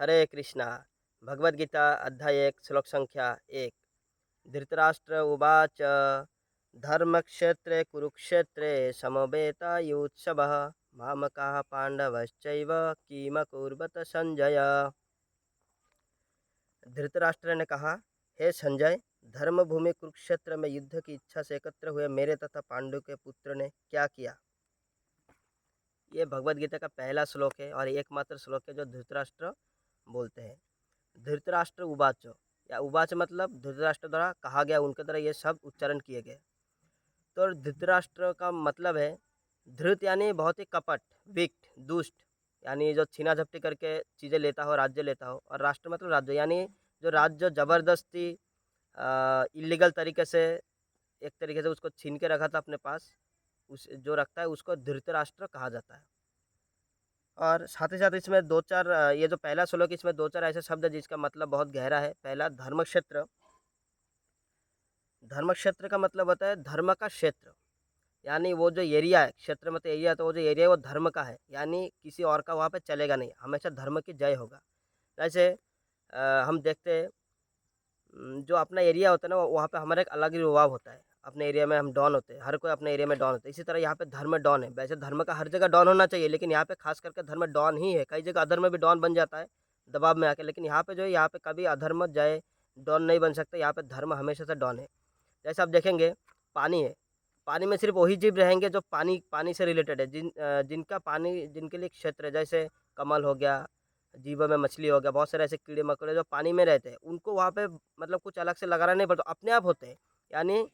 हरे कृष्णा। भगवद गीता अध्याय 1 श्लोक संख्या 1। धृतराष्ट्र उवाच धर्मक्षेत्रे कुरुक्षेत्रे समवेतायुत्सवः मामकाः पांडवश्चैव किमकुर्वत संजय। धृतराष्ट्र ने कहा, हे संजय, धर्मभूमि कुरुक्षेत्र में युद्ध की इच्छा से एकत्र हुए मेरे तथा पांडु के पुत्र ने क्या किया। ये भगवद गीता का पहला श्लोक है और एकमात्र श्लोक है जो धृतराष्ट्र बोलते हैं। धृतराष्ट्र उवाच, या उवाच मतलब धृतराष्ट्र द्वारा कहा गया, उनके द्वारा ये सब उच्चारण किए गए। तो धृतराष्ट्र का मतलब है धृत यानी बहुत ही कपट, विक्ट, दुष्ट, यानी जो छीना झपटी करके चीज़ें लेता हो, राज्य लेता हो। और राष्ट्र मतलब राज्य, यानी जो राज्य ज़बरदस्ती इलीगल तरीके से, एक तरीके से उसको छीन के रखा था अपने पास, उस जो रखता है उसको धृतराष्ट्र कहा जाता है। और साथ ही साथ इसमें 2-4 ये जो पहला श्लोक है, इसमें 2-4 ऐसे शब्द हैं जिसका मतलब बहुत गहरा है। पहला धर्मक्षेत्र। धर्मक्षेत्र का मतलब होता है धर्म का क्षेत्र, यानी वो जो एरिया है, क्षेत्र मतलब एरिया, तो वो जो एरिया है वो धर्म का है, यानी किसी और का वहाँ पे चलेगा नहीं, हमेशा धर्म की जय होगा। जैसे हम देखते हैं जो अपना एरिया होता है ना, वहाँ पे हमारा एक अलग ही रुआब होता है। अपने एरिया में हम डॉन होते हैं, हर कोई अपने एरिया में डॉन होता है। इसी तरह यहाँ पे धर्म डॉन है। वैसे धर्म का हर जगह डॉन होना चाहिए, लेकिन यहाँ पे खास करके धर्म डॉन ही है। कई जगह अधर्म भी डॉन बन जाता है दबाव में आके, लेकिन यहाँ पे जो है, यहाँ पे कभी अधर्म जय डॉन नहीं बन सकता। यहाँ पे धर्म हमेशा से डॉन है। जैसे आप देखेंगे, पानी है, पानी में सिर्फ वही जीव रहेंगे जो पानी पानी से रिलेटेड है, जिनका पानी, जिनके लिए क्षेत्र है। जैसे कमल हो गया, जीवों में मछली हो गया, बहुत सारे ऐसे कीड़े मकोड़े जो पानी में रहते हैं, उनको वहाँ पे मतलब कुछ अलग से लगाना नहीं पड़ता, अपने आप होते हैं। यानी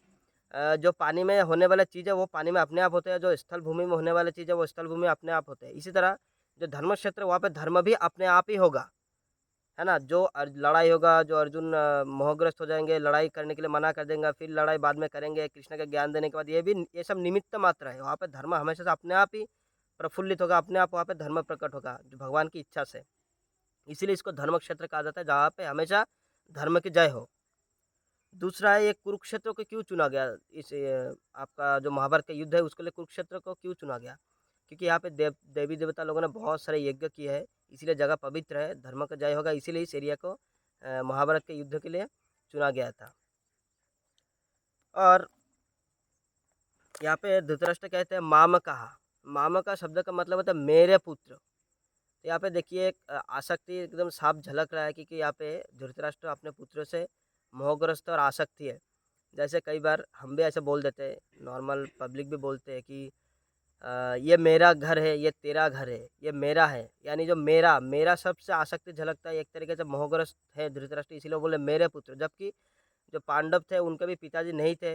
जो पानी में होने वाला चीज़ है वो पानी में अपने आप होते हैं, जो स्थल भूमि में होने वाली चीज़ है वो स्थल भूमि में अपने आप होते हैं। इसी तरह जो धर्म क्षेत्र, वहाँ पे धर्म भी अपने आप ही होगा, है ना। जो लड़ाई होगा, जो अर्जुन मोहग्रस्त हो जाएंगे, लड़ाई करने के लिए मना कर देंगे, फिर लड़ाई बाद में करेंगे कृष्ण का ज्ञान देने के बाद, ये सब निमित्त मात्र है। वहाँ पे धर्म हमेशा से अपने आप ही प्रफुल्लित होगा, अपने आप वहाँ पे धर्म प्रकट होगा, जो भगवान की इच्छा से। इसीलिए इसको धर्म क्षेत्र कहा जाता है, जहाँ पे हमेशा धर्म की जय हो। दूसरा है, ये कुरुक्षेत्र को क्यों चुना गया, इस आपका जो महाभारत का युद्ध है उसके लिए कुरुक्षेत्र को क्यों चुना गया। क्योंकि यहाँ पे देवी देवता लोगों ने बहुत सारे यज्ञ किए हैं, इसीलिए जगह पवित्र है, धर्म का जय होगा, इसीलिए इस एरिया को महाभारत के युद्ध के लिए चुना गया था। और यहाँ पे धृतराष्ट्र कहते हैं माम कहा। माम का शब्द का मतलब होता है मेरे पुत्र। तो यहाँ पे देखिए एक आसक्ति एकदम साफ झलक रहा है, क्योंकि यहाँ पे धृतराष्ट्र अपने पुत्रों से मोहग्रस्त और आसक्ति है। जैसे कई बार हम भी ऐसे बोल देते हैं, नॉर्मल पब्लिक भी बोलते हैं कि ये मेरा घर है, ये तेरा घर है, ये मेरा है। यानी जो मेरा मेरा सबसे आसक्ति झलकता है, एक तरीके से मोहग्रस्त है धृतराष्ट्र, इसीलिए बोले मेरे पुत्र। जबकि जो पांडव थे उनके भी पिताजी नहीं थे,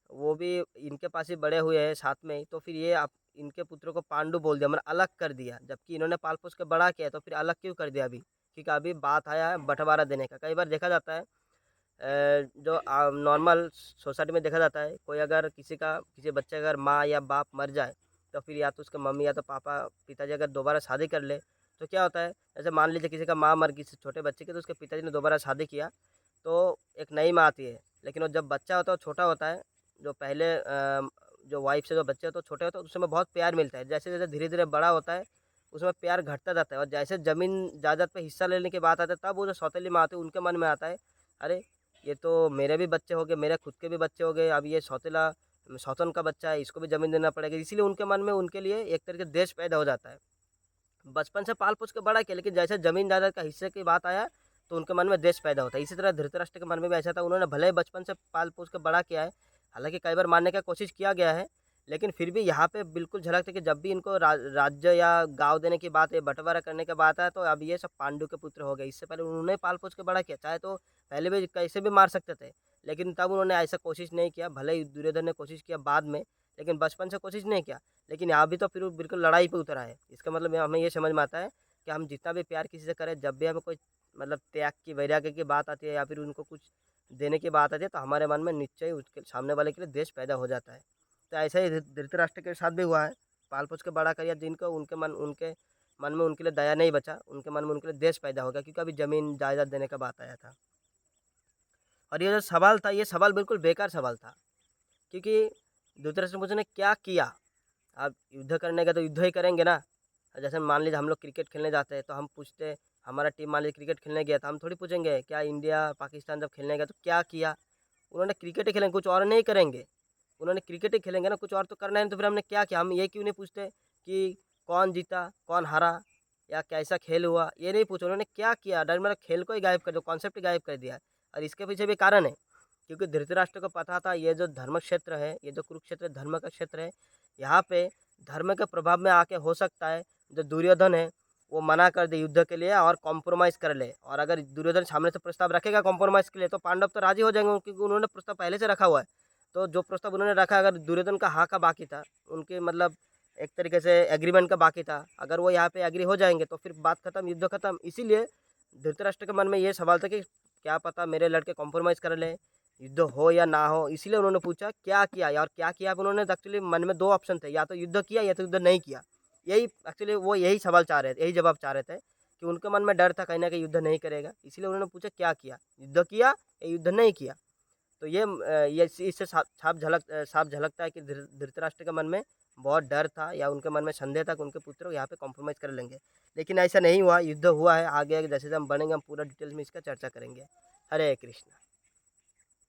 वो भी इनके पास ही बड़े हुए हैं साथ में ही, तो फिर ये आप इनके पुत्रों को पांडु बोल दिया, मतलब अलग कर दिया। जबकि इन्होंने पाल पोस के बड़ा किया, तो फिर अलग क्यों कर दिया अभी, क्योंकि अभी बात आया है बंटवारा देने का। कई बार देखा जाता है जो नॉर्मल सोसाइटी में देखा जाता है, कोई अगर किसी बच्चे का अगर माँ या बाप मर जाए, तो फिर या तो उसके मम्मी या तो पापा, पिताजी अगर दोबारा शादी कर ले, तो क्या होता है, जैसे मान लीजिए किसी का माँ मर गई, किसी छोटे बच्चे की, तो उसके पिताजी ने दोबारा शादी किया, तो एक नई माँ आती है। लेकिन वो जब बच्चा होता है, वो छोटा होता है, जो पहले जो वाइफ से जो बच्चे होते हैं छोटे होते हैं, उस समय बहुत प्यार मिलता है। जैसे जैसे धीरे धीरे बड़ा होता है, उसमें प्यार घटता जाता है। और जैसे ज़मीन जायदाद पे हिस्सा लेने की बात आती है, तब वो जो सौतेली माँ आती है, उनके मन में आता है, अरे ये तो मेरे भी बच्चे हो गए, मेरे खुद के भी बच्चे हो गए, अब ये सौतन का बच्चा है, इसको भी ज़मीन देना पड़ेगा। इसीलिए उनके मन में उनके लिए एक तरीके से देश पैदा हो जाता है। बचपन से पाल पोस के बड़ा किया, लेकिन जैसे ज़मीन जायदाद का हिस्से की बात आया, तो उनके मन में देश पैदा होता है। इसी तरह धृतराष्ट्र के मन में भी ऐसा था, उन्होंने भले ही बचपन से पाल पोस के बड़ा किया है, हालांकि कई बार मारने का कोशिश किया गया है, लेकिन फिर भी यहाँ पे बिल्कुल झलकता है कि जब भी इनको राज्य या गाँव देने की बात है, बंटवारा करने की बात है, तो अब ये सब पांडु के पुत्र हो गए। इससे पहले उन्होंने पाल पोस के बड़ा किया, चाहे तो पहले भी कैसे भी मार सकते थे, लेकिन तब उन्होंने ऐसा कोशिश नहीं किया। भले ही दुर्योधन ने कोशिश किया बाद में, लेकिन बचपन से कोशिश नहीं किया। लेकिन यहाँ भी तो फिर वो बिल्कुल लड़ाई पे उतर आए। इसका मतलब हमें ये समझ में आता है कि हम जितना भी प्यार किसी से करें, जब भी हमें कोई मतलब त्याग की, वैराग्य की बात आती है, या फिर उनको कुछ देने की बात आती है, तो हमारे मन में निश्चय उसके सामने वाले के लिए द्वेष पैदा हो जाता है। तो ऐसा ही धृतराष्ट्र के साथ भी हुआ है। पाल पोस के बड़ा कर, जिनको उनके मन में उनके लिए दया नहीं बचा, उनके मन में उनके लिए द्वेष पैदा हो गया, क्योंकि अभी ज़मीन जायदाद देने का बात आया था। और ये जो सवाल था, ये सवाल बिल्कुल बेकार सवाल था, क्योंकि धृतराष्ट्र मुझे ने क्या किया। आप युद्ध करने का तो युद्ध ही करेंगे ना, जैसे मान लीजिए हम लोग क्रिकेट खेलने जाते हैं तो हम पूछते हैं, हमारा टीम मान लीजिए क्रिकेट खेलने गया तो हम थोड़ी पूछेंगे क्या इंडिया पाकिस्तान जब खेलने गया तो क्या किया? उन्होंने क्रिकेट ही खेलेंगे, कुछ और नहीं करेंगे। उन्होंने क्रिकेट ही खेलेंगे ना, कुछ और तो करना है नहीं, तो फिर हमने क्या किया? हम ये क्यों नहीं पूछते कि कौन जीता, कौन हारा या कैसा खेल हुआ? ये नहीं पूछा, उन्होंने क्या किया? डायरेक्ट मेरा खेल को ही गायब कर दिया, कॉन्सेप्ट ही गायब कर दिया। और इसके पीछे भी कारण है, क्योंकि धृतराष्ट्र को पता था ये जो धर्म क्षेत्र है, ये जो कुरुक्षेत्र धर्म का क्षेत्र है, यहाँ पे धर्म के प्रभाव में आके हो सकता है जो दुर्योधन है वो मना कर दे युद्ध के लिए और कॉम्प्रोमाइज़ कर ले। और अगर दुर्योधन सामने से प्रस्ताव रखेगा कॉम्प्रोमाइज़ के लिए तो पांडव तो राजी हो जाएंगे, क्योंकि उन्होंने प्रस्ताव पहले से रखा हुआ है। तो जो प्रस्ताव उन्होंने रखा, अगर दुर्योधन का हाँ का बाकी था, उनके मतलब एक तरीके से एग्रीमेंट का बाकी था, अगर वो यहाँ पे एग्री हो जाएंगे तो फिर बात खत्म, युद्ध खत्म। इसीलिए धृतराष्ट्र के मन में ये सवाल था कि क्या पता मेरे लड़के कॉम्प्रोमाइज़ कर ले, युद्ध हो या ना हो। इसीलिए उन्होंने पूछा क्या किया, और क्या किया उन्होंने एक्चुअली मन में दो ऑप्शन थे, या तो युद्ध किया या तो युद्ध नहीं किया। यही एक्चुअली वो यही सवाल चाह रहे थे, यही जवाब चाह रहे थे कि उनके मन में डर था कहीं ना कहीं युद्ध नहीं करेगा, इसलिए उन्होंने पूछा क्या किया, युद्ध किया या युद्ध नहीं किया। तो ये इससे साफ झलकता है कि धृतराष्ट्र के मन में बहुत डर था या उनके मन में संदेह था कि उनके पुत्र यहाँ पे कॉम्प्रोमाइज़ कर लेंगे। लेकिन ऐसा नहीं हुआ, युद्ध हुआ है। आगे जैसे हम बढ़ेंगे हम पूरा डिटेल्स में इसका चर्चा करेंगे। हरे कृष्ण।